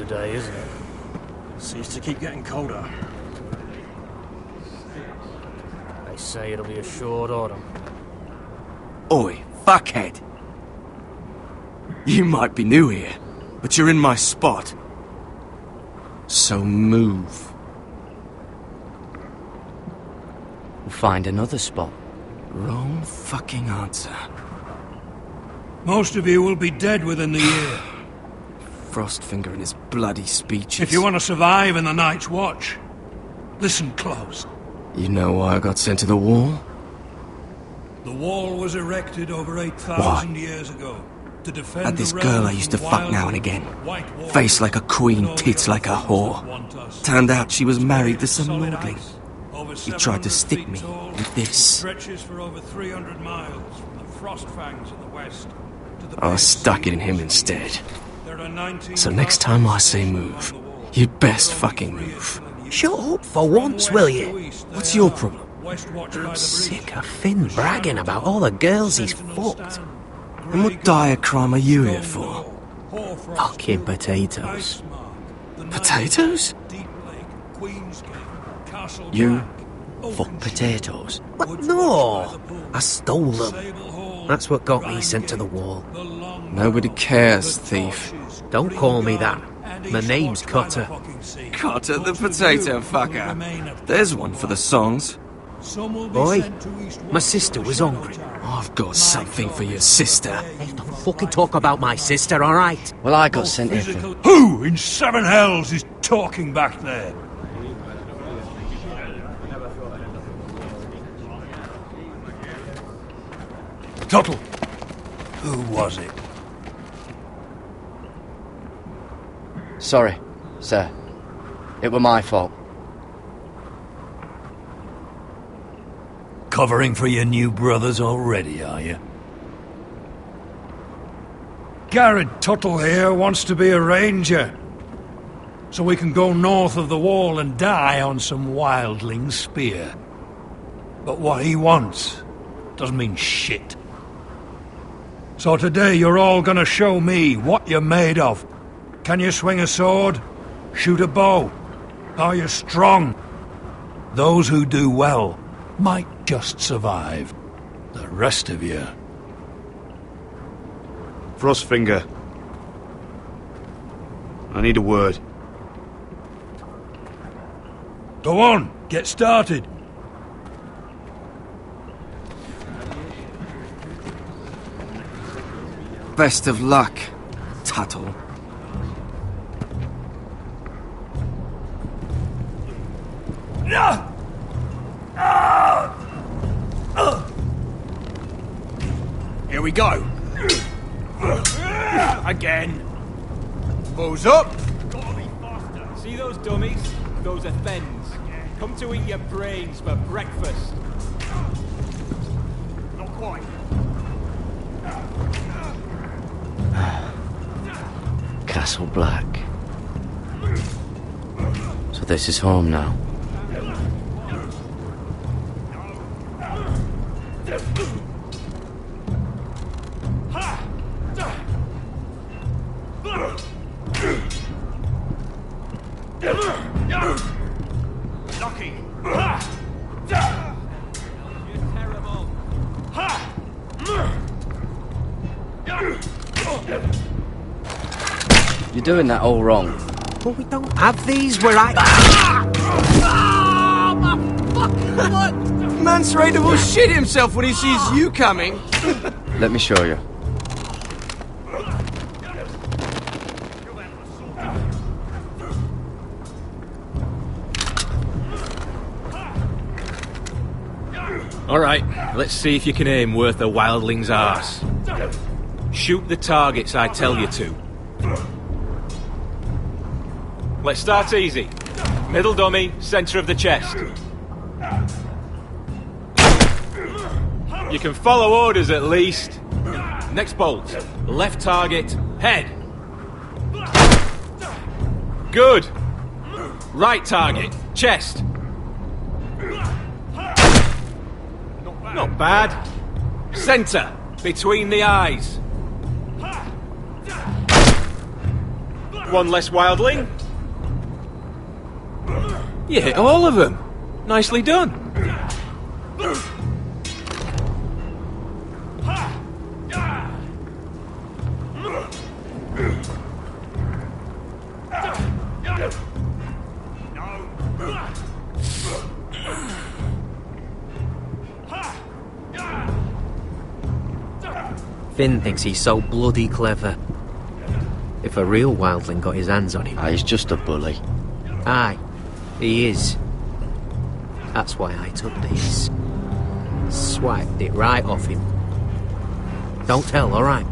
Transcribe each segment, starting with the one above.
today, isn't it? Seems to keep getting colder. They say it'll be a short autumn. Oi, fuckhead. You might be new here, but you're in my spot. So move. We'll find another spot. Wrong fucking answer. Most of you will be dead within the year. Frostfinger and his bloody speeches. If you want to survive in the Night's Watch, listen close. You know why I got sent to the wall? The wall was erected over 8,000 years ago to defend Had this the girl I realms used to from fuck wild now and again. white warriors. Face like a queen, All the tits like a oppressors whore. that want us. Turned out she was married to some Solid lordling. ice, over He tried to 700 stick feet me tall, with this. stretches for over 300 miles from the frost fangs in the west to the I Bay of stuck it in Sea him the instead. east. There are 19 So next time I say move, you'd best fucking move. Shut up for once, will you? What's your problem? I'm sick of Finn bragging about all the girls he's fucked. And what dire crime are you here for? Fucking potatoes. Potatoes? You fuck potatoes? What? No! I stole them. That's what got me sent to the wall. Nobody cares, thief. Don't call me that. My name's Cutter. Cotter the potato fucker. There's one for the songs. Boy, my sister was hungry. I've got something for your sister. Hey, don't fucking talk about my sister, alright? Well, I got sent here from... Who in seven hells is talking back there? Tuttle. Who was it? Sorry, sir. It were my fault. Covering for your new brothers already, are you? Garrett Tuttle here wants to be a ranger. So we can go north of the wall and die on some wildling's spear. But what he wants doesn't mean shit. So today you're all gonna show me what you're made of. Can you swing a sword? Shoot a bow? Are you strong? Those who do well might just survive. The rest of you... Frostfinger. I need a word. Go on, get started. Best of luck, Tuttle. Here we go. Again. Balls up. See those dummies? Those are Fens. Come to eat your brains for breakfast. Not quite. Castle Black. So this is home now. Lucky. You're terrible. You're doing that all wrong. But we don't have these where I... Mance Raider will shit himself when he sees you coming. Let me show you. Alright, let's see if you can aim worth a wildling's arse. Shoot the targets I tell you to. Let's start easy. Middle dummy, centre of the chest. You can follow orders at least. Next bolt. Left target, head. Good. Right target, chest. Not bad. Centre, between the eyes. one less wildling. You hit all of them. Nicely done. Finn thinks he's so bloody clever. If a real wildling got his hands on him... He's just a bully. Aye, he is. That's why I took this. Swiped it right off him. Don't tell, alright?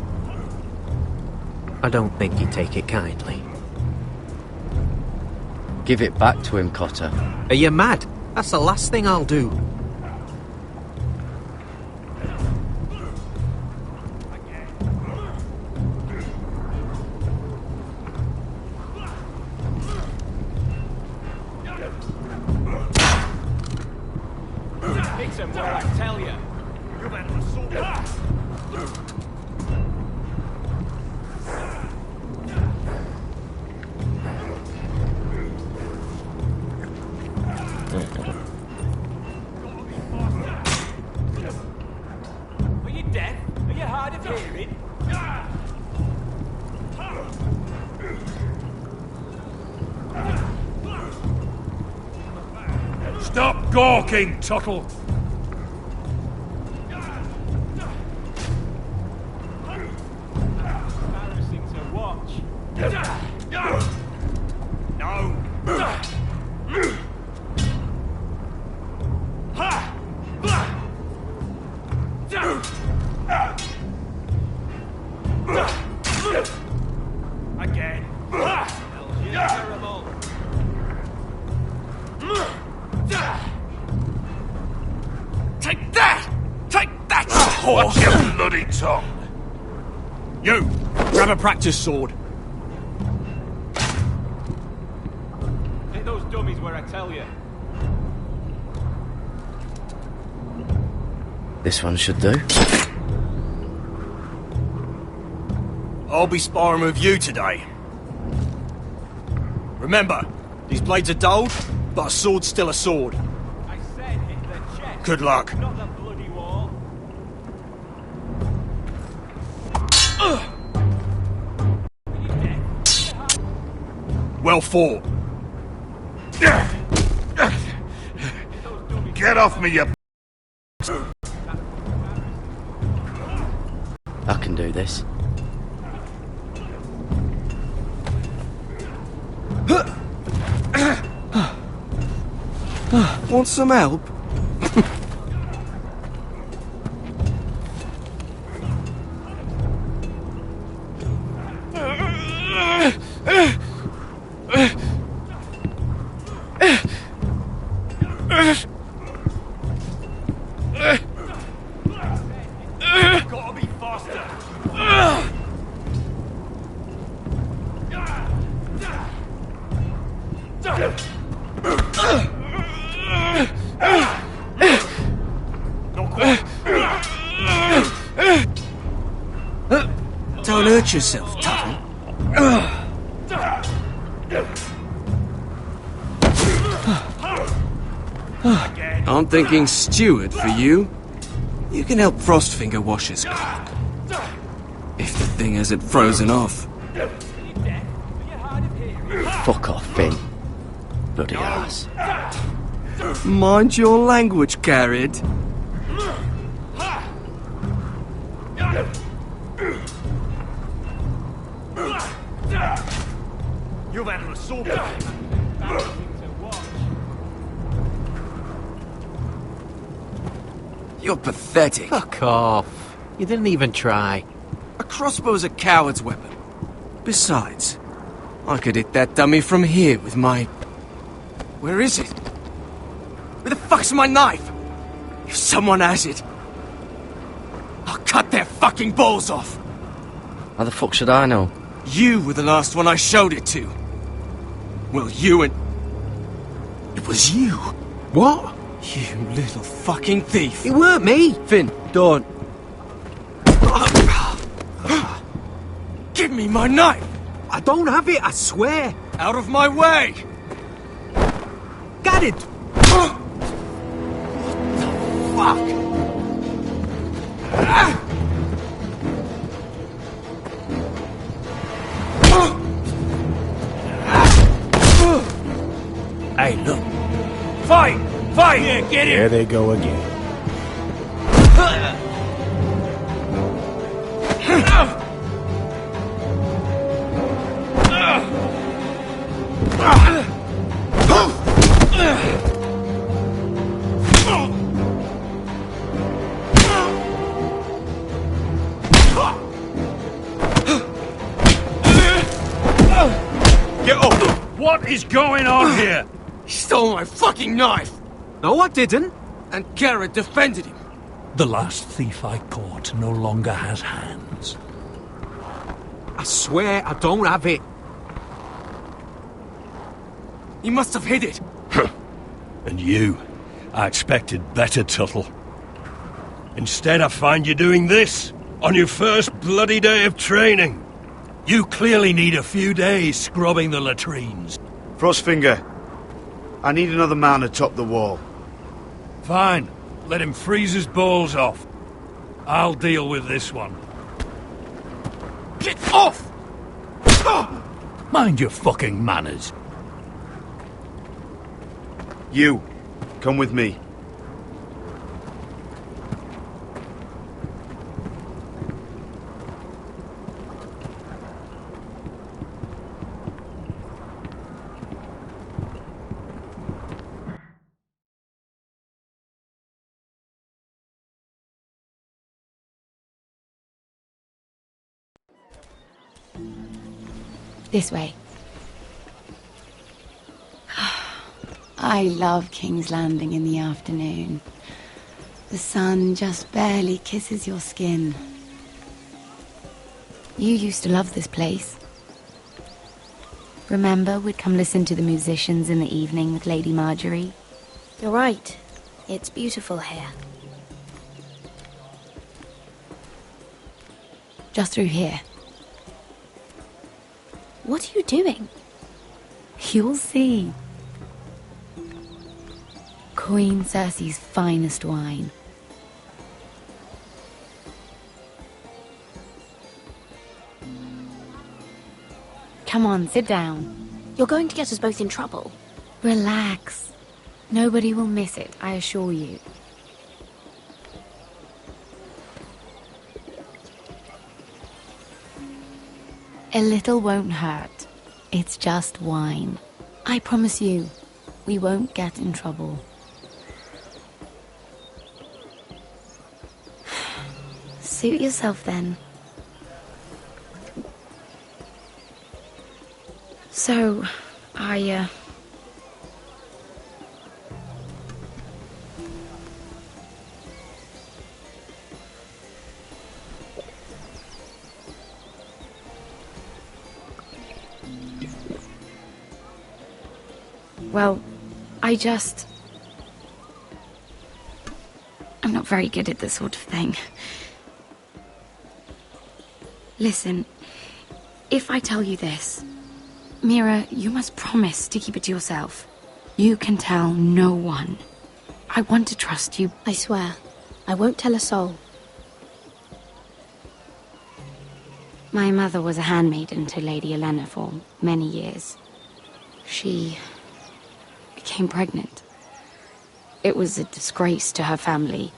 I don't think he'd take it kindly. Give it back to him, Cotter. Are you mad? That's the last thing I'll do. Hit him where I tell you. You better assault him. Are you deaf? Are you hard of hearing? Stop gawking, Tuttle! Embarrassing to watch. No. Again. You're terrible. Take that! Take that! Watch your bloody tongue! You! Grab a practice sword. Hit those dummies where I tell you. This one should do. I'll be sparring with you today. Remember, these blades are dulled, but a sword's still a sword. I said hit the chest. Good luck. Not the bloody wall. Well fought. Get off me, you... I can do this. Want some help? Gotta be faster. Not quite. Don't hurt yourself, Tuttle. I'm thinking steward for you. You can help Frostfinger wash his cock. If the thing hasn't frozen off. Fuck off, Finn. Bloody ass. Mind your language, Garrett. You've had an assault. You're pathetic. Fuck off. You didn't even try. A crossbow's a coward's weapon. Besides, I could hit that dummy from here with my... Where is it? Where the fuck's my knife? If someone has it, I'll cut their fucking balls off. How the fuck should I know? You were the last one I showed it to. Well, you and... It was you. What? You little fucking thief. It weren't me. Finn, don't. Give me my knife. I don't have it, I swear. Out of my way! Got it! What the fuck? Hey, look. Fight! Fight! Yeah, get There they go again. Get up! What is going on here? He stole my fucking knife! No, I didn't. And Garrett defended him. The last thief I caught no longer has hands. I swear I don't have it. He must have hid it. And you, I expected better, Tuttle. Instead, I find you doing this on your first bloody day of training. You clearly need a few days scrubbing the latrines. Frostfinger, I need another man atop the wall. Fine. Let him freeze his balls off. I'll deal with this one. Get off! Mind your fucking manners. You, come with me. This way. I love King's Landing in the afternoon. The sun just barely kisses your skin. You used to love this place. Remember, we'd come listen to the musicians in the evening with Lady Marjorie? You're right. It's beautiful here. Just through here. What are you doing? You'll see. Queen Cersei's finest wine. Come on, sit down. You're going to get us both in trouble. Relax. Nobody will miss it, I assure you. A little won't hurt. It's just wine. I promise you, we won't get in trouble. Suit yourself then. So, Well, I'm not very good at this sort of thing. Listen, if I tell you this, Mira, you must promise to keep it to yourself. You can tell no one. I want to trust you. I swear, I won't tell a soul. My mother was a handmaiden to Lady Olenna for many years. She became pregnant. It was a disgrace to her family.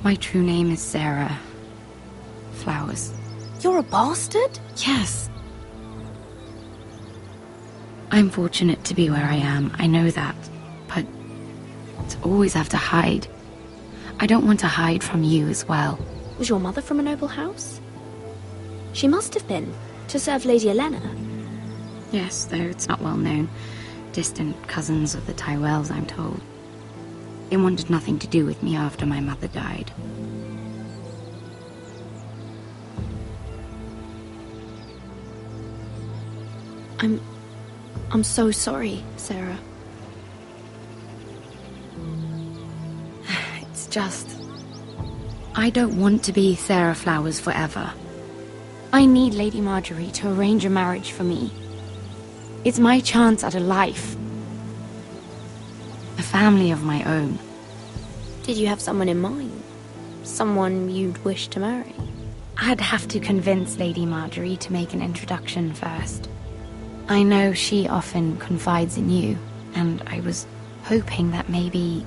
My true name is Sarah Flowers. You're a bastard? Yes. I'm fortunate to be where I am, I know that. But to always have to hide. I don't want to hide from you as well. Was your mother from a noble house? She must have been, to serve Lady Olenna. Yes, though it's not well known. Distant cousins of the Tyrells, I'm told. They wanted nothing to do with me after my mother died. I'm so sorry, Sarah. It's just... I don't want to be Sarah Flowers forever. I need Lady Marjorie to arrange a marriage for me. It's my chance at a life. A family of my own. Did you have someone in mind? Someone you'd wish to marry? I'd have to convince Lady Marjorie to make an introduction first. I know she often confides in you, and I was hoping that maybe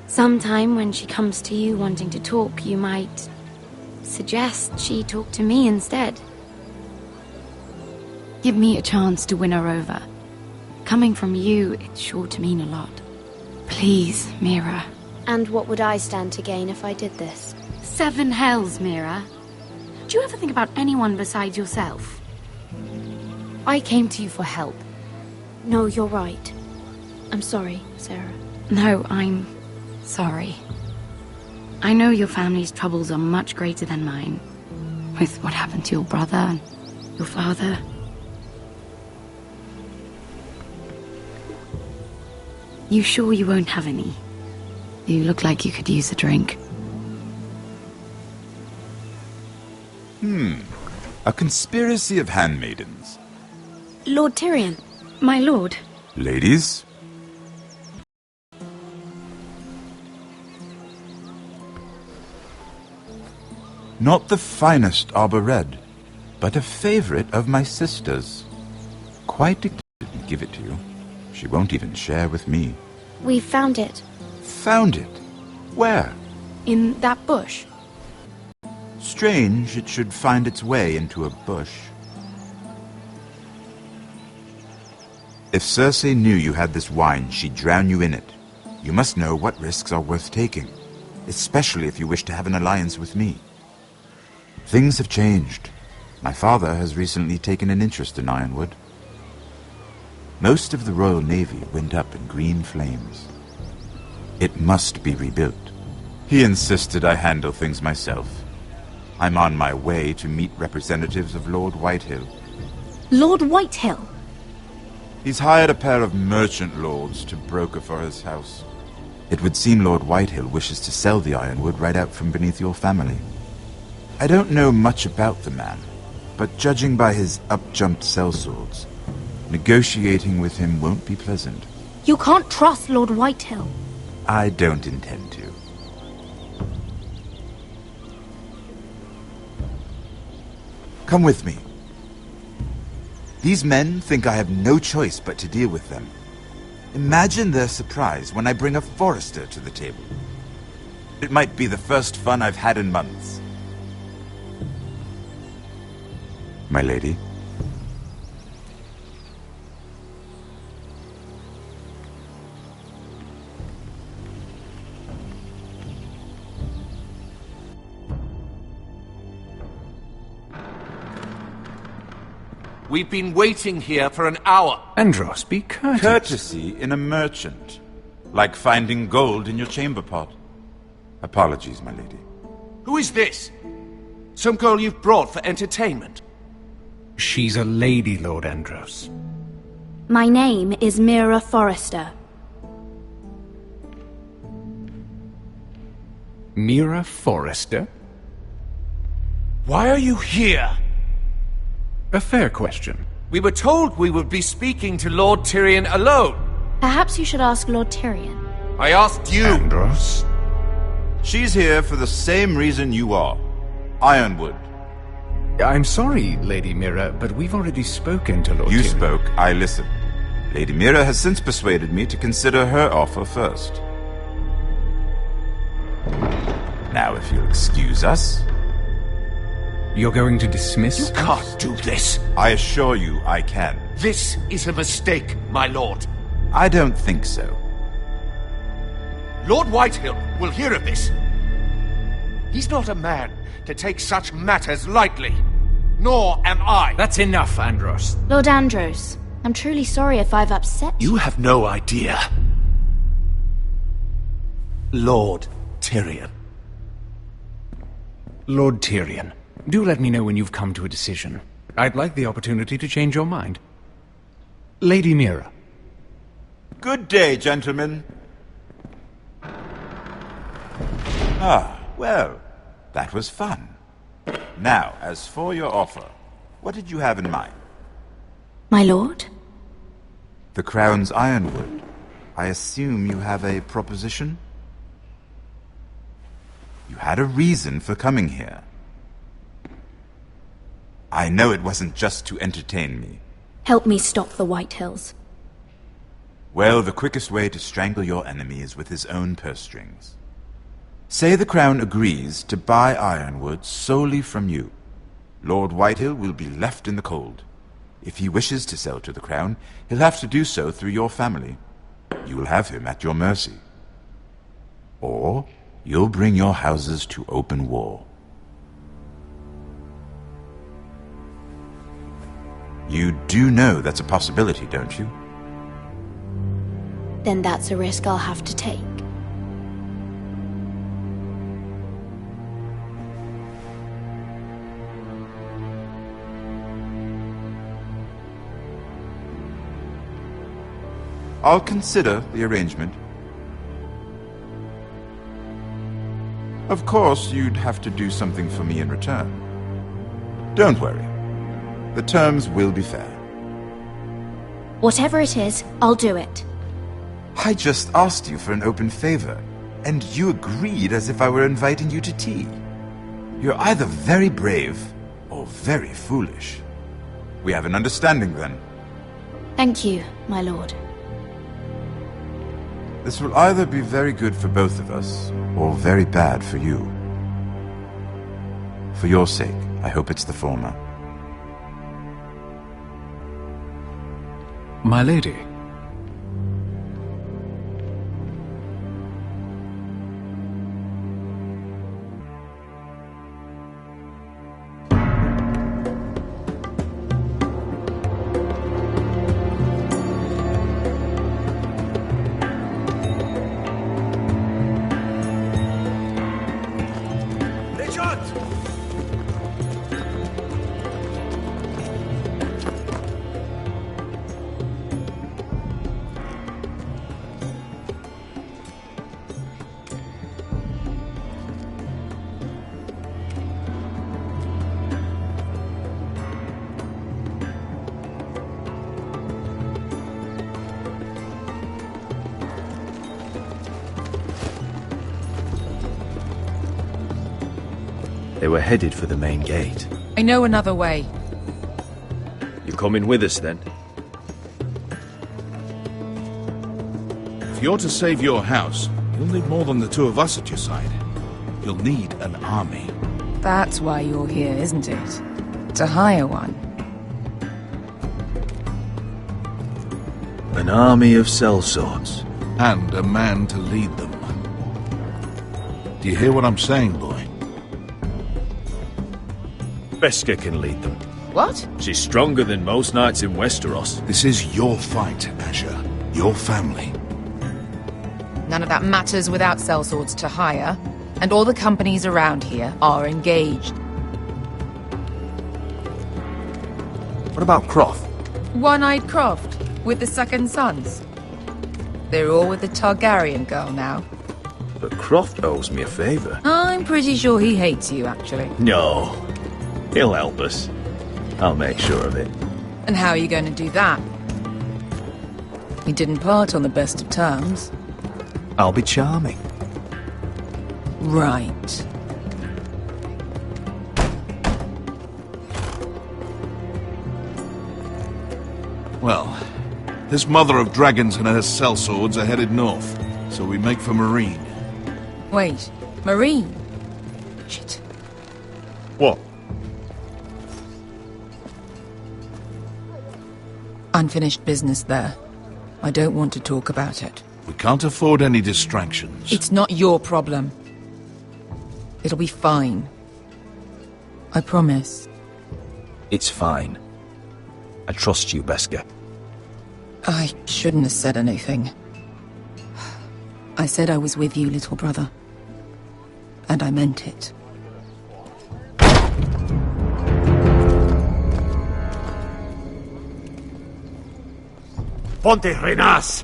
sometime when she comes to you wanting to talk, you might suggest she talk to me instead. Give me a chance to win her over. Coming from you, it's sure to mean a lot. Please, Mira. And what would I stand to gain if I did this? 7 hells, Mira. Do you ever think about anyone besides yourself? I came to you for help. No, you're right. I'm sorry, Sarah. No, I'm sorry. I know your family's troubles are much greater than mine. With what happened to your brother and your father. You sure you won't have any? You look like you could use a drink. A conspiracy of handmaidens. Lord Tyrion. My lord. Ladies? Not the finest arbor red, but a favorite of my sister's. Quite didn't give it to you. She won't even share with me. We found it. Found it? Where? In that bush. Strange it should find its way into a bush. If Cersei knew you had this wine, she'd drown you in it. You must know what risks are worth taking, especially if you wish to have an alliance with me. Things have changed. My father has recently taken an interest in Ironwood. Most of the Royal Navy went up in green flames. It must be rebuilt. He insisted I handle things myself. I'm on my way to meet representatives of Lord Whitehill. Lord Whitehill? He's hired a pair of merchant lords to broker for his house. It would seem Lord Whitehill wishes to sell the Ironwood right out from beneath your family. I don't know much about the man, but judging by his up-jumped sellswords, negotiating with him won't be pleasant. You can't trust Lord Whitehill. I don't intend to. Come with me. These men think I have no choice but to deal with them. Imagine their surprise when I bring a forester to the table. It might be the first fun I've had in months. My lady? We've been waiting here for an hour. Andros, be courteous. Courtesy in a merchant. Like finding gold in your chamber pot. Apologies, my lady. Who is this? Some girl you've brought for entertainment? She's a lady, Lord Andros. My name is Mira Forrester. Mira Forrester? Why are you here? A fair question. We were told we would be speaking to Lord Tyrion alone. Perhaps you should ask Lord Tyrion. I asked you. Andros? She's here for the same reason you are. Ironwood. I'm sorry, Lady Mira, but we've already spoken to Lord Tyrion. You spoke, I listened. Lady Mira has since persuaded me to consider her offer first. Now, if you'll excuse us... You're going to dismiss You can't do this. I assure you I can. This is a mistake, my lord. I don't think so. Lord Whitehill will hear of this. He's not a man to take such matters lightly. Nor am I. That's enough, Andros. Lord Andros, I'm truly sorry if I've upset you. You have no idea. Lord Tyrion. Lord Tyrion, do let me know when you've come to a decision. I'd like the opportunity to change your mind. Lady Mira. Good day, gentlemen. Ah, well, that was fun. Now, as for your offer, what did you have in mind? My lord? The Crown's Ironwood. I assume you have a proposition? You had a reason for coming here. I know it wasn't just to entertain me. Help me stop the White Hills. Well, the quickest way to strangle your enemy is with his own purse strings. Say the Crown agrees to buy Ironwood solely from you. Lord Whitehill will be left in the cold. If he wishes to sell to the Crown, he'll have to do so through your family. You will have him at your mercy. Or you'll bring your houses to open war. You do know that's a possibility, don't you? Then that's a risk I'll have to take. I'll consider the arrangement. Of course, you'd have to do something for me in return. Don't worry. The terms will be fair. Whatever it is, I'll do it. I just asked you for an open favor, and you agreed as if I were inviting you to tea. You're either very brave or very foolish. We have an understanding then. Thank you, my lord. This will either be very good for both of us, or very bad for you. For your sake, I hope it's the former. My lady. They were headed for the main gate. I know another way. You coming with us, then? If you're to save your house, you'll need more than the two of us at your side. You'll need an army. That's why you're here, isn't it? To hire one. An army of sellswords. And a man to lead them. Do you hear what I'm saying, boy? Beska can lead them. What? She's stronger than most knights in Westeros. This is your fight, Asher. Your family. None of that matters without sellswords to hire, and all the companies around here are engaged. What about Croft? One-eyed Croft, with the second sons. They're all with the Targaryen girl now. But Croft owes me a favour. I'm pretty sure he hates you, actually. No. He'll help us. I'll make sure of it. And how are you going to do that? We didn't part on the best of terms. I'll be charming. Right. Well, this mother of dragons and her sellswords are headed north, so we make for Marine. Wait, Marine? Shit. What? Unfinished business there. I don't want to talk about it. We can't afford any distractions. It's not your problem. It'll be fine. I promise. It's fine. I trust you, Beska. I shouldn't have said anything. I said I was with you, little brother. And I meant it. Ponte Renas!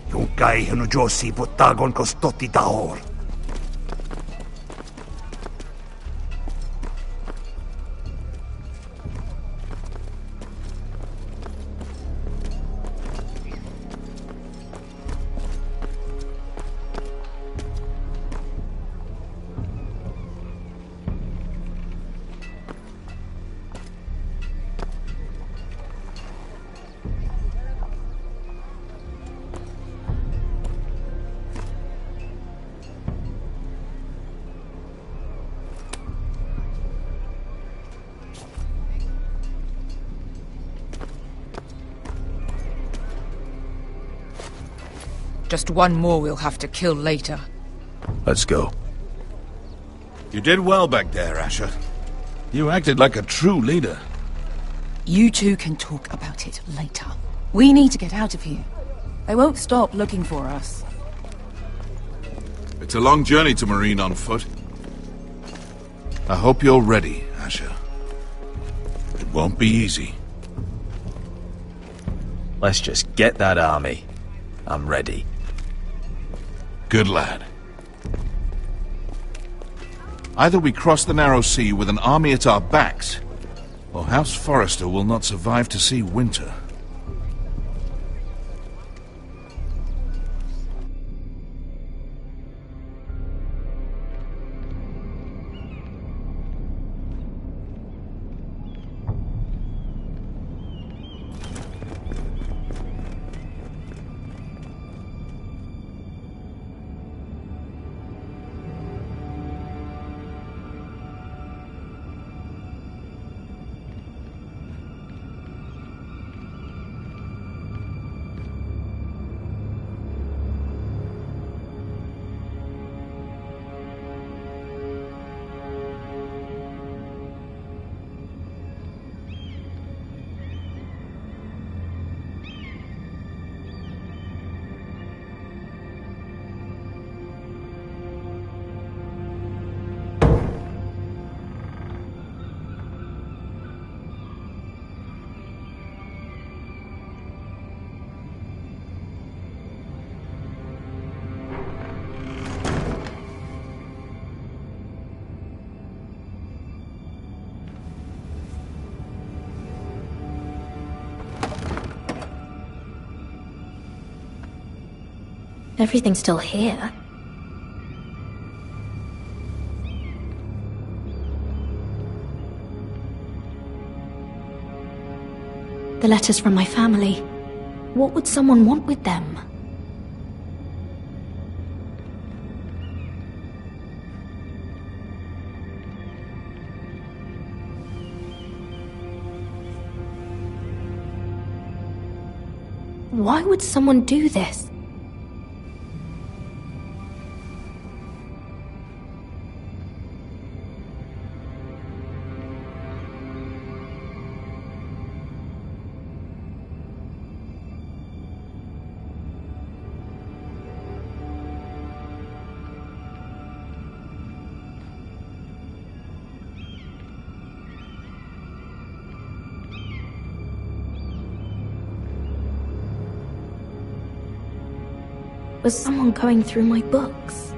Yung kay hano Josi putagon ko stoti tahor. Just one more we'll have to kill later. Let's go. You did well back there, Asher. You acted like a true leader. You two can talk about it later. We need to get out of here. They won't stop looking for us. It's a long journey to Marine on foot. I hope you're ready, Asher. It won't be easy. Let's just get that army. I'm ready. Good lad. Either we cross the narrow sea with an army at our backs, or House Forrester will not survive to see winter. Everything's still here. The letters from my family. What would someone want with them? Why would someone do this? Was someone going through my books?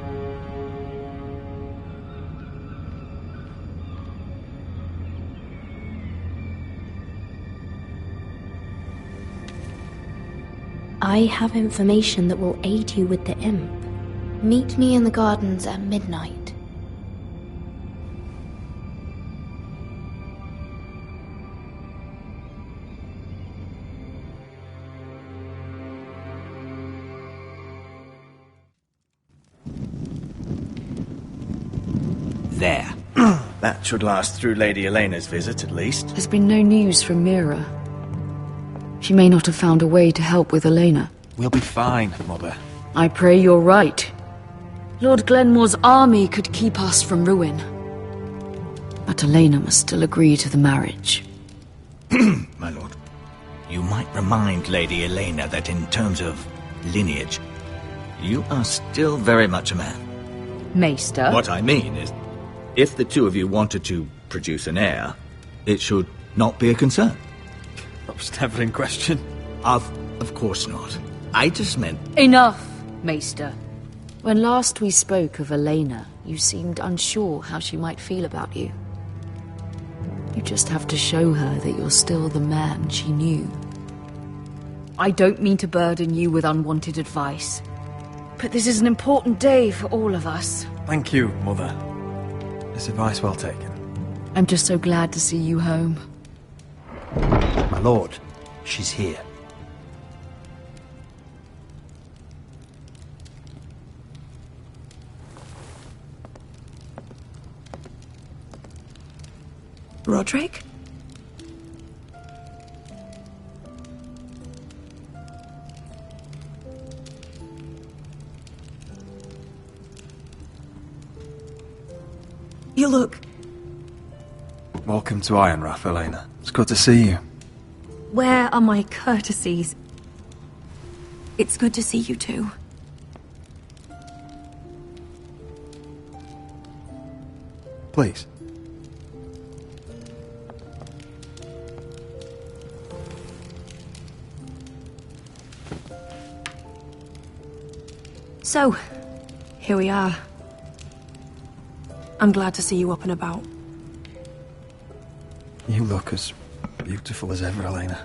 I have information that will aid you with the imp. Meet me in the gardens at midnight. There. That should last through Lady Elena's visit, at least. There's been no news from Mira. She may not have found a way to help with Elena. We'll be fine, Mother. I pray you're right. Lord Glenmore's army could keep us from ruin. But Elena must still agree to the marriage. My lord. You might remind Lady Elena that in terms of lineage, you are still very much a man. Maester? What I mean is, if the two of you wanted to produce an heir, it should not be a concern. That was never in question. Of course not. I just meant... Enough, Maester. When last we spoke of Elena, you seemed unsure how she might feel about you. You just have to show her that you're still the man she knew. I don't mean to burden you with unwanted advice, but this is an important day for all of us. Thank you, Mother. This advice well taken. I'm just so glad to see you home. My lord, she's here. Roderick? You look... Welcome to Ironrath, Elena. It's good to see you. Where are my courtesies? It's good to see you too. Please. So, here we are. I'm glad to see you up and about. You look as beautiful as ever, Elena.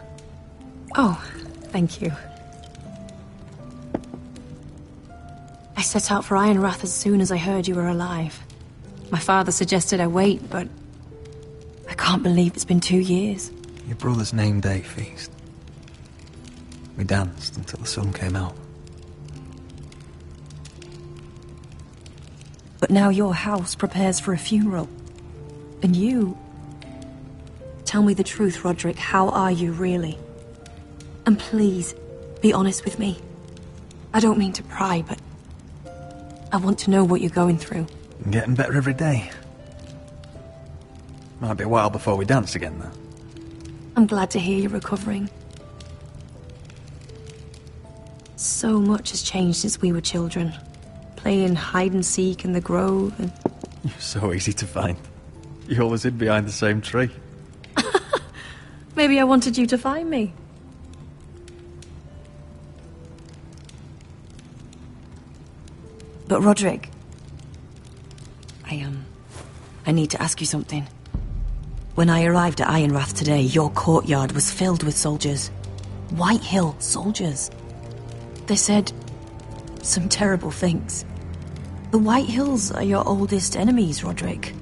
Oh, thank you. I set out for Ironrath as soon as I heard you were alive. My father suggested I wait, but I can't believe it's been 2 years. Your brother's name day feast. We danced until the sun came out. But now your house prepares for a funeral. And you... Tell me the truth, Roderick. How are you, really? And please, be honest with me. I don't mean to pry, but... I want to know what you're going through. I'm getting better every day. Might be a while before we dance again, though. I'm glad to hear you're recovering. So much has changed since we were children. Playing hide-and-seek in the grove and... You're so easy to find. You always hid behind the same tree. Maybe I wanted you to find me. But Roderick... I need to ask you something. When I arrived at Ironrath today, your courtyard was filled with soldiers. White Hill soldiers. They said some terrible things. The White Hills are your oldest enemies, Roderick.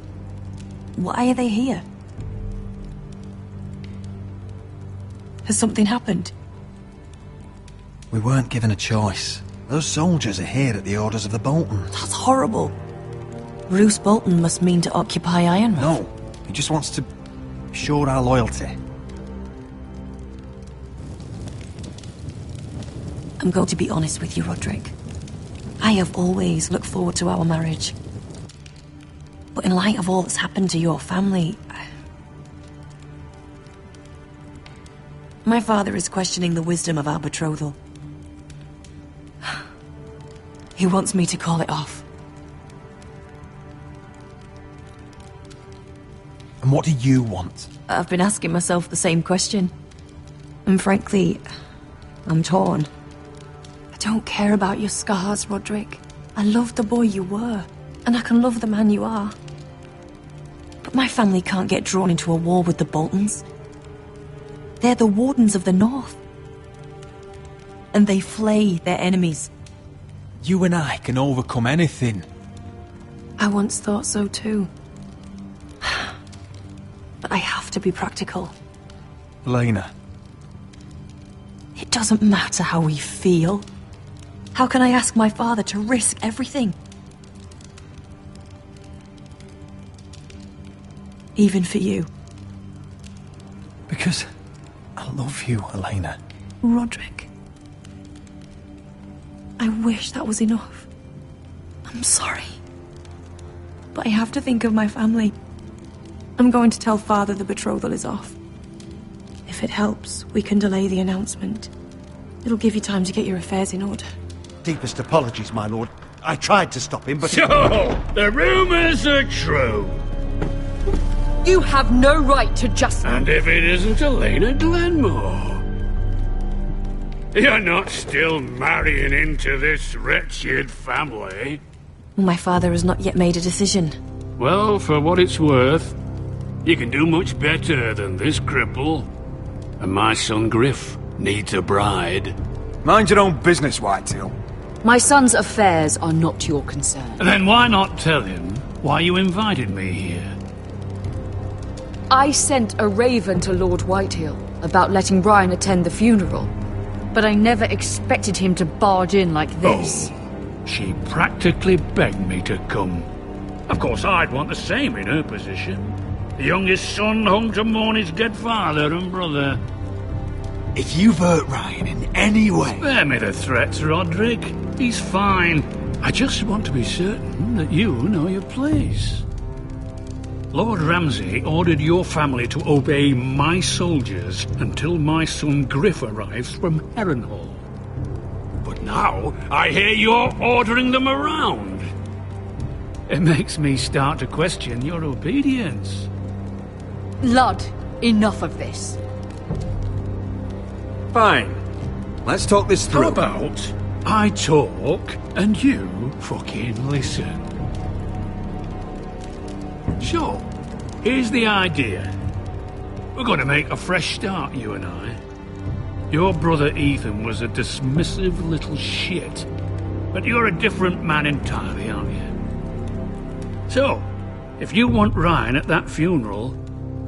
Why are they here? Has something happened? We weren't given a choice. Those soldiers are here at the orders of the Boltons. That's horrible. Roose Bolton must mean to occupy Ironrath. No, he just wants to show our loyalty. I'm going to be honest with you, Roderick. I have always looked forward to our marriage. But in light of all that's happened to your family... My father is questioning the wisdom of our betrothal. He wants me to call it off. And what do you want? I've been asking myself the same question. And frankly, I'm torn. I don't care about your scars, Roderick. I love the boy you were, and I can love the man you are. But my family can't get drawn into a war with the Boltons. They're the Wardens of the North. And they flay their enemies. You and I can overcome anything. I once thought so too. But I have to be practical. Elena. It doesn't matter how we feel. How can I ask my father to risk everything? Even for you. Because I love you, Elena. Roderick. I wish that was enough. I'm sorry. But I have to think of my family. I'm going to tell Father the betrothal is off. If it helps, we can delay the announcement. It'll give you time to get your affairs in order. Deepest apologies, my lord. I tried to stop him, but... So, the rumours are true. You have no right to just... And if it isn't Elena Glenmore? You're not still marrying into this wretched family? My father has not yet made a decision. Well, for what it's worth, you can do much better than this cripple. And my son Griff needs a bride. Mind your own business, Whitetail. My son's affairs are not your concern. Then why not tell him why you invited me here? I sent a raven to Lord Whitehill about letting Brian attend the funeral, but I never expected him to barge in like this. Oh, she practically begged me to come. Of course, I'd want the same in her position. The youngest son home to mourn his dead father and brother. If you've hurt Ryan in any way... Spare me the threats, Roderick. He's fine. I just want to be certain that you know your place. Lord Ramsay ordered your family to obey my soldiers until my son Griff arrives from Harrenhal. But now, I hear you're ordering them around. It makes me start to question your obedience. Lud, enough of this. Fine. Let's talk this through. How about I talk and you fucking listen? So, here's the idea. We're going to make a fresh start, you and I. Your brother Ethan was a dismissive little shit. But you're a different man entirely, aren't you? So, if you want Ryan at that funeral,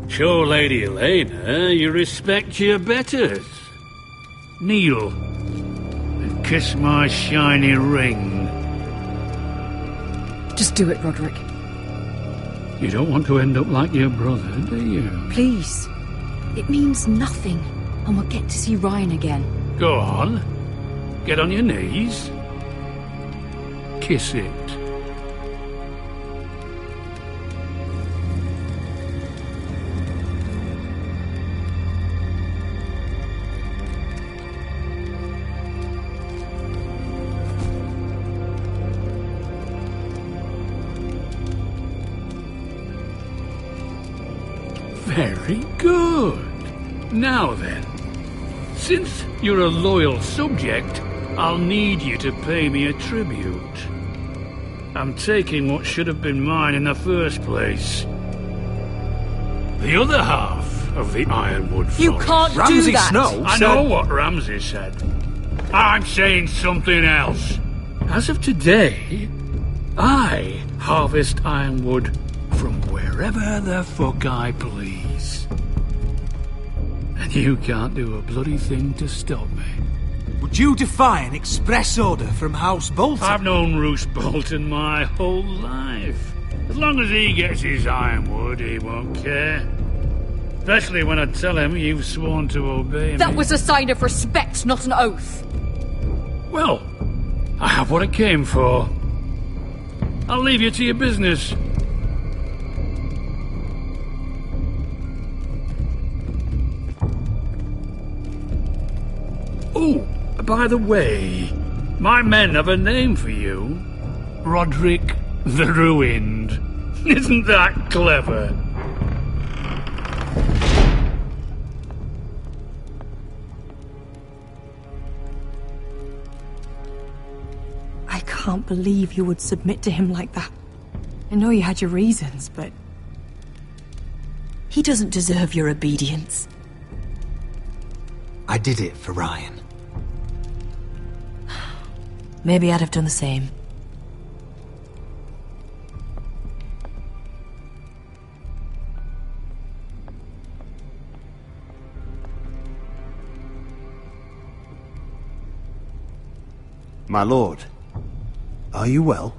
show Lady Elena you respect your betters. Kneel and kiss my shiny ring. Just do it, Roderick. You don't want to end up like your brother, do you? Please. It means nothing, and we'll get to see Ryan again. Go on. Get on your knees. Kiss it. Very good. Now then, since you're a loyal subject, I'll need you to pay me a tribute. I'm taking what should have been mine in the first place. The other half of the Ironwood Forest. You can't do that! I know what Ramsay said. I'm saying something else. As of today, I harvest Ironwood from wherever the fuck I please. And you can't do a bloody thing to stop me. Would you defy an express order from House Bolton? I've known Roose Bolton my whole life. As long as he gets his Ironwood, he won't care. Especially when I tell him you've sworn to obey me. That was a sign of respect, not an oath. Well, I have what I came for. I'll leave you to your business. Oh, by the way, my men have a name for you. Roderick the Ruined. Isn't that clever? I can't believe you would submit to him like that. I know you had your reasons, but... He doesn't deserve your obedience. I did it for Ryan. Maybe I'd have done the same. My lord, are you well?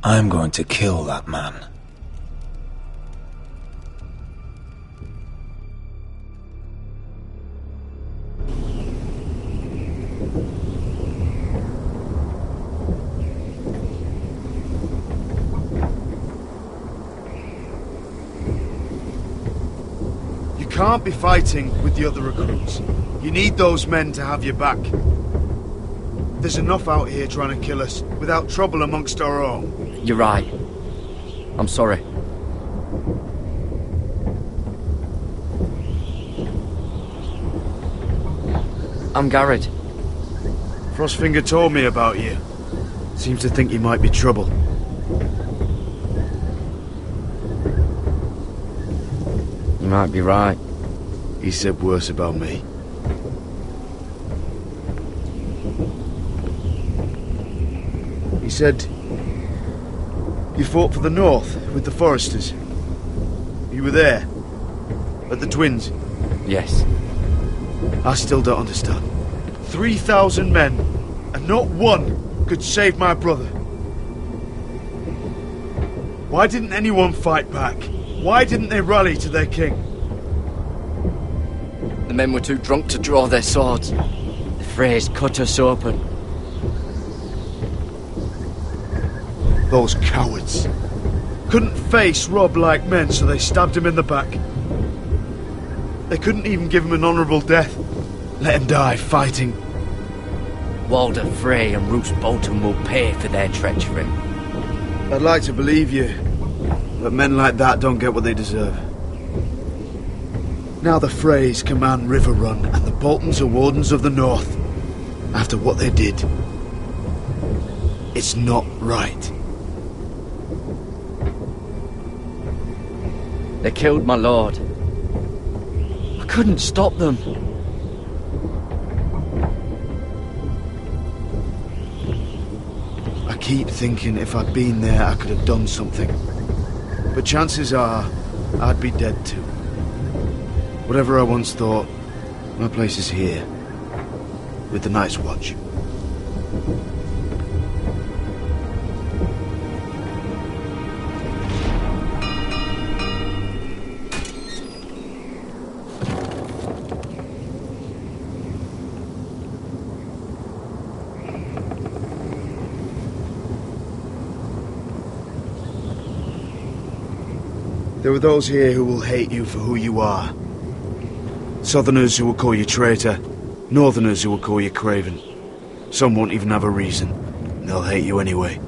I'm going to kill that man. You can't be fighting with the other recruits. You need those men to have your back. There's enough out here trying to kill us without trouble amongst our own. You're right. I'm sorry. I'm Garrett. Frostfinger told me about you. Seems to think you might be trouble. You might be right. He said worse about me. He said you fought for the North with the Foresters. You were there at the Twins. Yes. I still don't understand. 3,000 men, and not one could save my brother. Why didn't anyone fight back? Why didn't they rally to their king? The men were too drunk to draw their swords. The Freys cut us open. Those cowards. Couldn't face Rob like men, so they stabbed him in the back. They couldn't even give him an honourable death. Let him die fighting. Walder Frey and Roose Bolton will pay for their treachery. I'd like to believe you, but men like that don't get what they deserve. Now the Freys command River Run, and the Boltons are Wardens of the North. After what they did, it's not right. They killed my lord. I couldn't stop them. I keep thinking if I'd been there, I could have done something. But chances are, I'd be dead too. Whatever I once thought, my place is here, with the Night's Watch. There are those here who will hate you for who you are. Southerners who will call you traitor, Northerners who will call you craven. Some won't even have a reason, and they'll hate you anyway.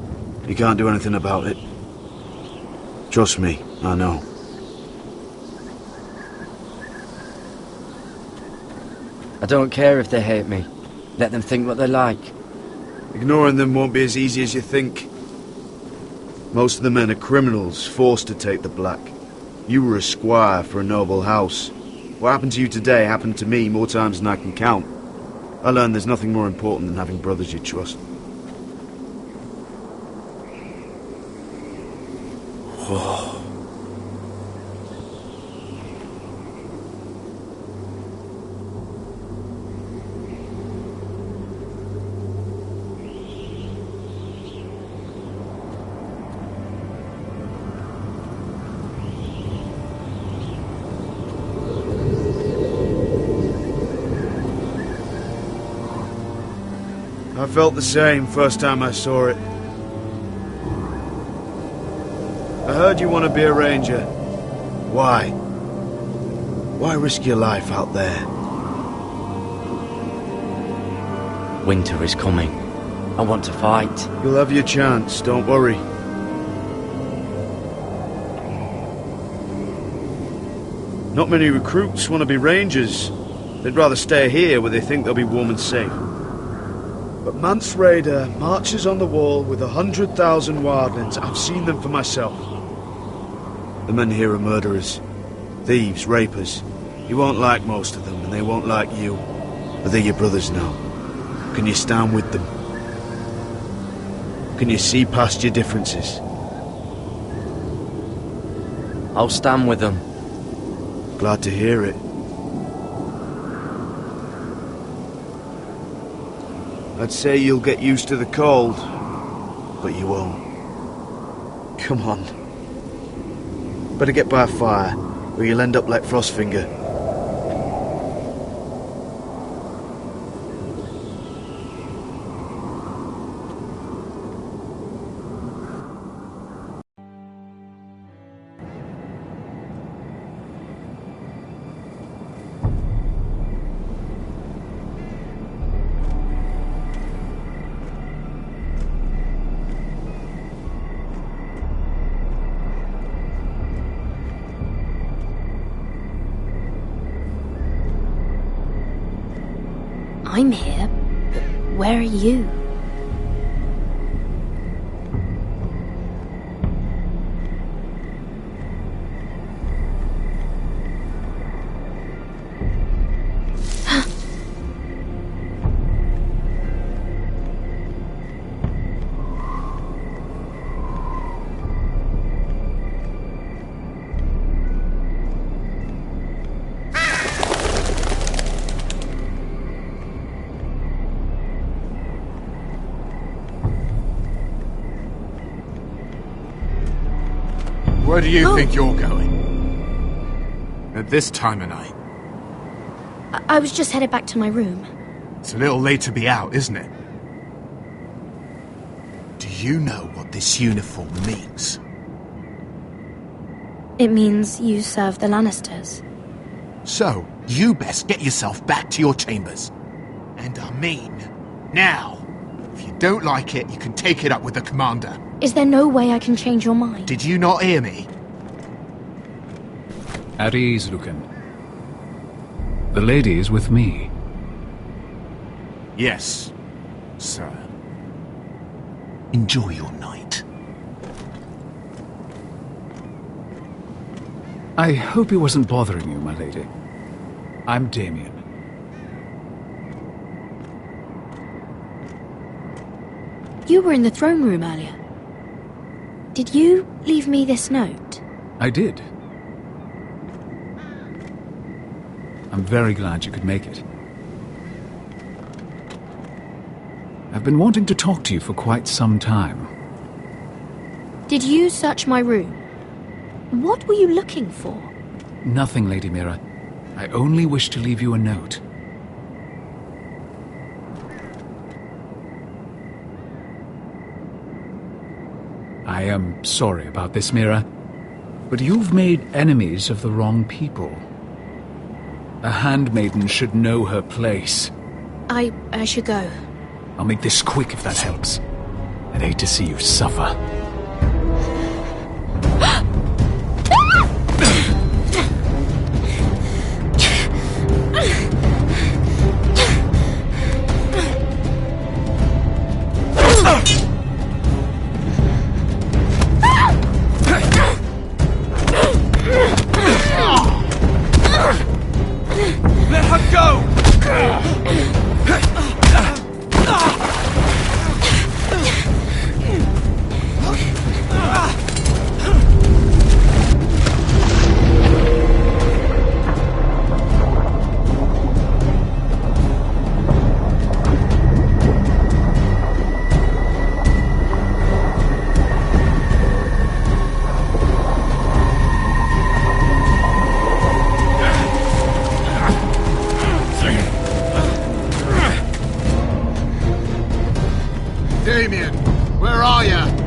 You can't do anything about it. Trust me, I know. I don't care if they hate me. Let them think what they like. Ignoring them won't be as easy as you think. Most of the men are criminals, forced to take the black. You were a squire for a noble house. What happened to you today happened to me more times than I can count. I learned there's nothing more important than having brothers you trust. Whoa. I felt the same first time I saw it. I heard you want to be a ranger. Why? Why risk your life out there? Winter is coming. I want to fight. You'll have your chance, don't worry. Not many recruits want to be rangers. They'd rather stay here where they think they'll be warm and safe. But Mance Raider marches on the wall with 100,000 wildlings. I've seen them for myself. The men here are murderers, thieves, rapers. You won't like most of them, and they won't like you. But they're your brothers now. Can you stand with them? Can you see past your differences? I'll stand with them. Glad to hear it. I'd say you'll get used to the cold, but you won't. Come on. Better get by a fire, or you'll end up like Frostfinger. I'm here, but where are you? Where do you think you're going? At this time of night? I was just headed back to my room. It's a little late to be out, isn't it? Do you know what this uniform means? It means you serve the Lannisters. So, you best get yourself back to your chambers. And I mean, now. If you don't like it, you can take it up with the commander. Is there no way I can change your mind? Did you not hear me? At ease, Lucan. The lady is with me. Yes, sir. Enjoy your night. I hope he wasn't bothering you, my lady. I'm Damien. You were in the throne room earlier. Did you leave me this note? I did. I'm very glad you could make it. I've been wanting to talk to you for quite some time. Did you search my room? What were you looking for? Nothing, Lady Mira. I only wish to leave you a note. I am sorry about this, Mira, but you've made enemies of the wrong people. A handmaiden should know her place. I should go. I'll make this quick if that helps. I'd hate to see you suffer. Let her go! Damien, where are you?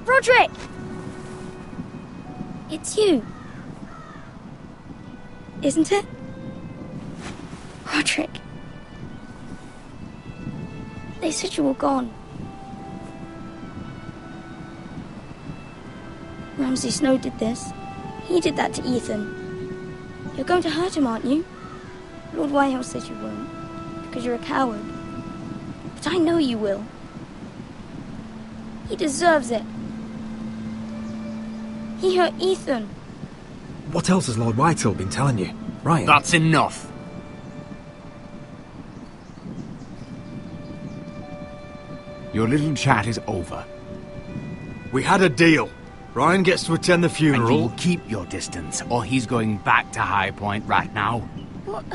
Roderick! It's you. Isn't it? Roderick. They said you were gone. Ramsay Snow did this. He did that to Ethan. You're going to hurt him, aren't you? Lord Whitehouse said you won't, because you're a coward. But I know you will. He deserves it. He hurt Ethan. What else has Lord Whitehall been telling you? Ryan? That's enough. Your little chat is over. We had a deal. Ryan gets to attend the funeral. And you'll keep your distance, or he's going back to High Point right now. What?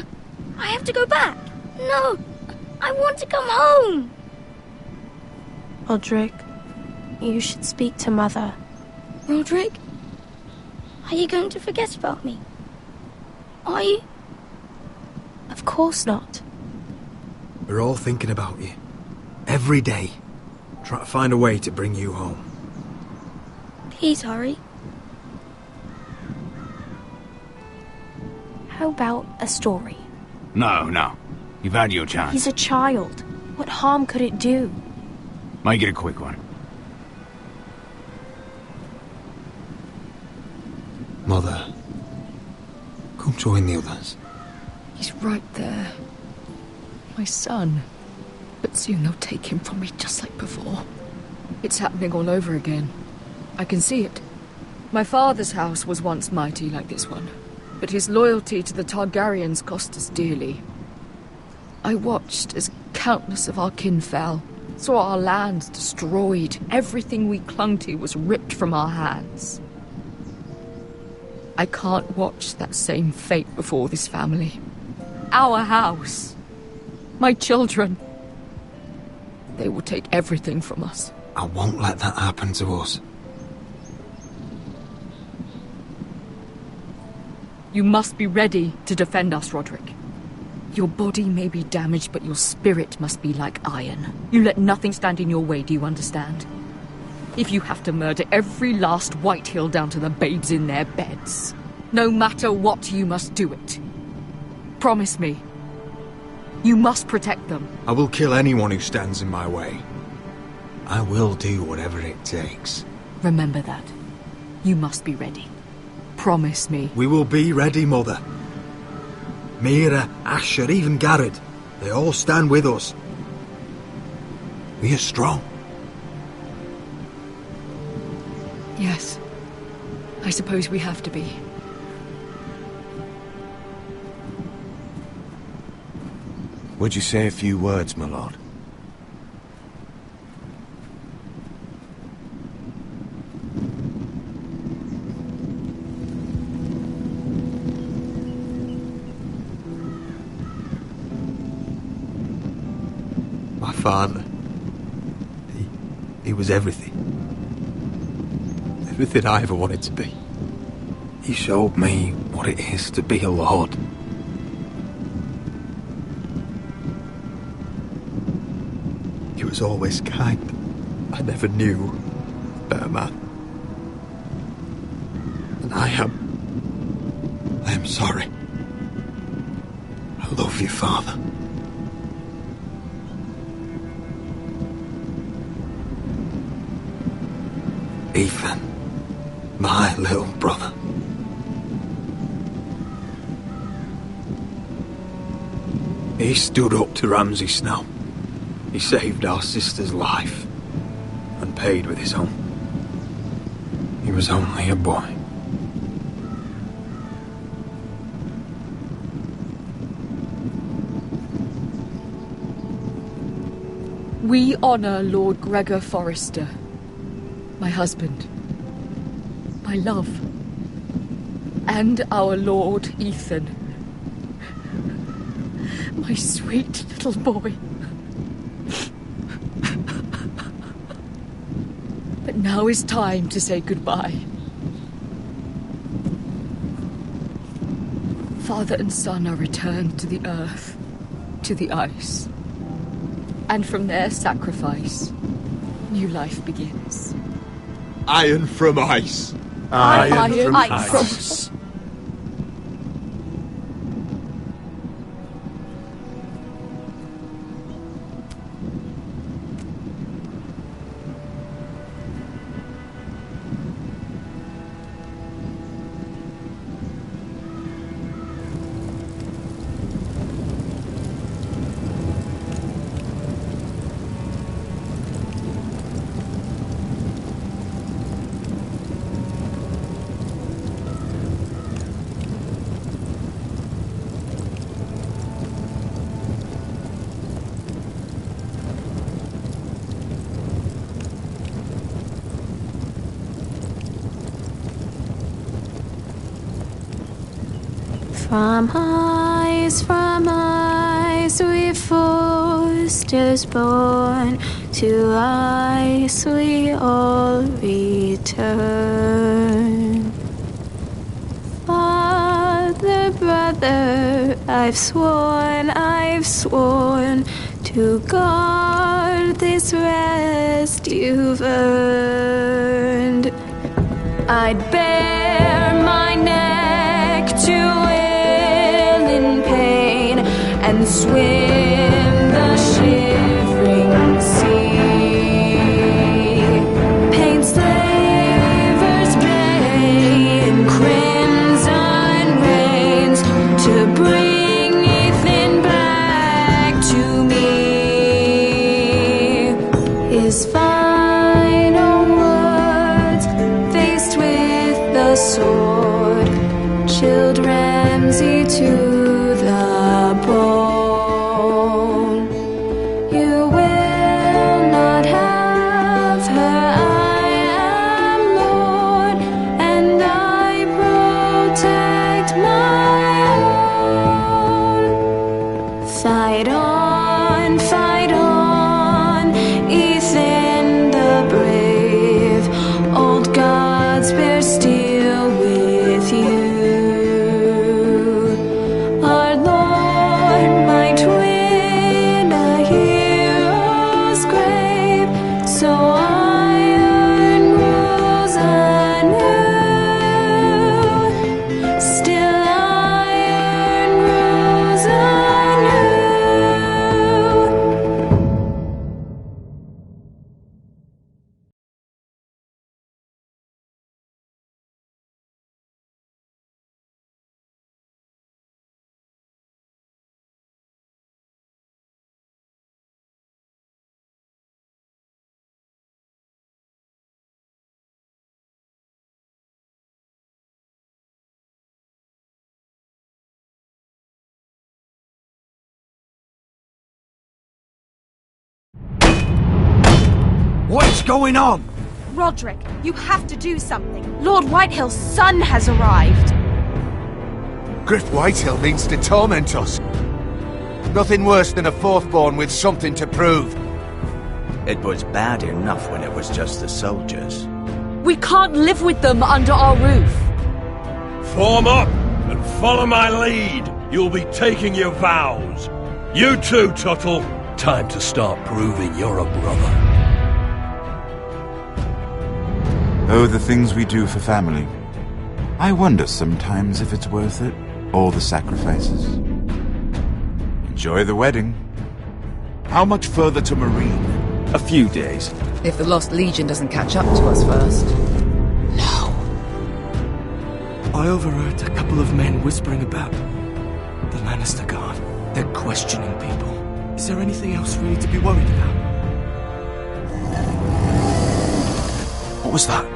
I have to go back? No! I want to come home! Roderick, you should speak to Mother. Roderick? Are you going to forget about me? Are you? Of course not. We're all thinking about you. Every day. Try to find a way to bring you home. Please hurry. How about a story? No. You've had your chance. He's a child. What harm could it do? Make it a quick one. Mother, come join the others. He's right there. My son. But soon they'll take him from me just like before. It's happening all over again. I can see it. My father's house was once mighty like this one, but his loyalty to the Targaryens cost us dearly. I watched as countless of our kin fell, saw our lands destroyed, everything we clung to was ripped from our hands. I can't watch that same fate before this family. Our house. My children. They will take everything from us. I won't let that happen to us. You must be ready to defend us, Roderick. Your body may be damaged, but your spirit must be like iron. You let nothing stand in your way, do you understand? If you have to murder every last Whitehill down to the babes in their beds, no matter what, you must do it. Promise me. You must protect them. I will kill anyone who stands in my way. I will do whatever it takes. Remember that. You must be ready. Promise me. We will be ready, Mother. Mira, Asher, even Garrett. They all stand with us. We are strong. Yes. I suppose we have to be. Would you say a few words, my lord? My father. He was everything. Everything I ever wanted to be. He showed me what it is to be a lord. He was always kind. I never knew a better man. And I am sorry. I love you, Father. Ethan, my little brother. He stood up to Ramsay Snow. He saved our sister's life and paid with his own. He was only a boy. We honor Lord Gregor Forrester, my husband, my love, and our Lord Ethan, my sweet little boy. But now is time to say goodbye. Father and son are returned to the earth, to the ice. And from their sacrifice, new life begins. Iron from ice. Iron from ice. ice. From ice we Forsters born, to ice we all return. Father, brother, I've sworn to guard this rest you've earned. I'd bare my neck to and swim the shivering sea. Paint slavers play in crimson rains the sword, chilled Ramsay to the bone. You will not have her, I am Lord, and I protect my own. Fight on, Ethan the brave, old gods bear steel with you. Our Lord might win a hero's grave, so iron rules anew. Still iron rules anew. What's going on? Roderick, you have to do something. Lord Whitehill's son has arrived. Griff Whitehill means to torment us. Nothing worse than a fourthborn with something to prove. It was bad enough when it was just the soldiers. We can't live with them under our roof. Form up and follow my lead. You'll be taking your vows. You too, Tuttle. Time to start proving you're a brother. Oh, the things we do for family. I wonder sometimes if it's worth it, all the sacrifices. Enjoy the wedding. How much further to Marine? A few days. If the Lost Legion doesn't catch up to us first. I overheard a couple of men whispering about the Lannister Guard. They're questioning people. Is there anything else really to be worried about? What was that?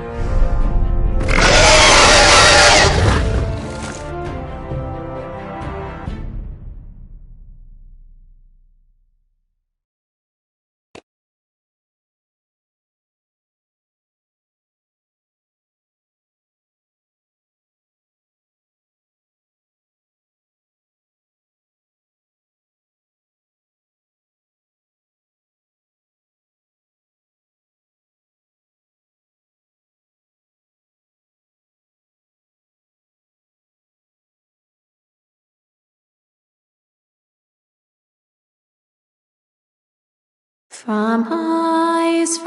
From eyes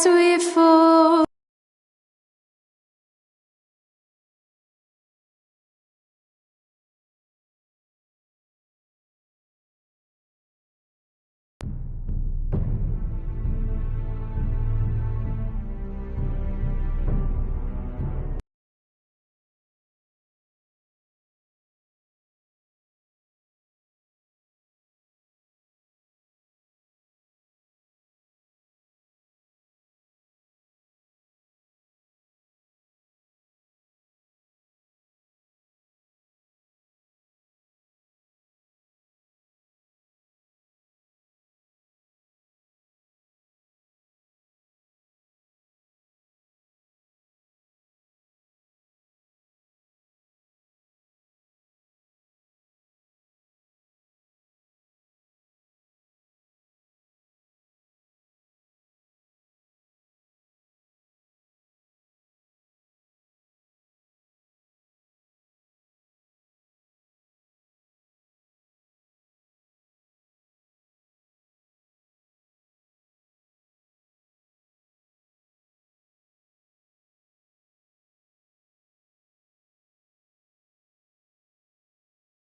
we fall.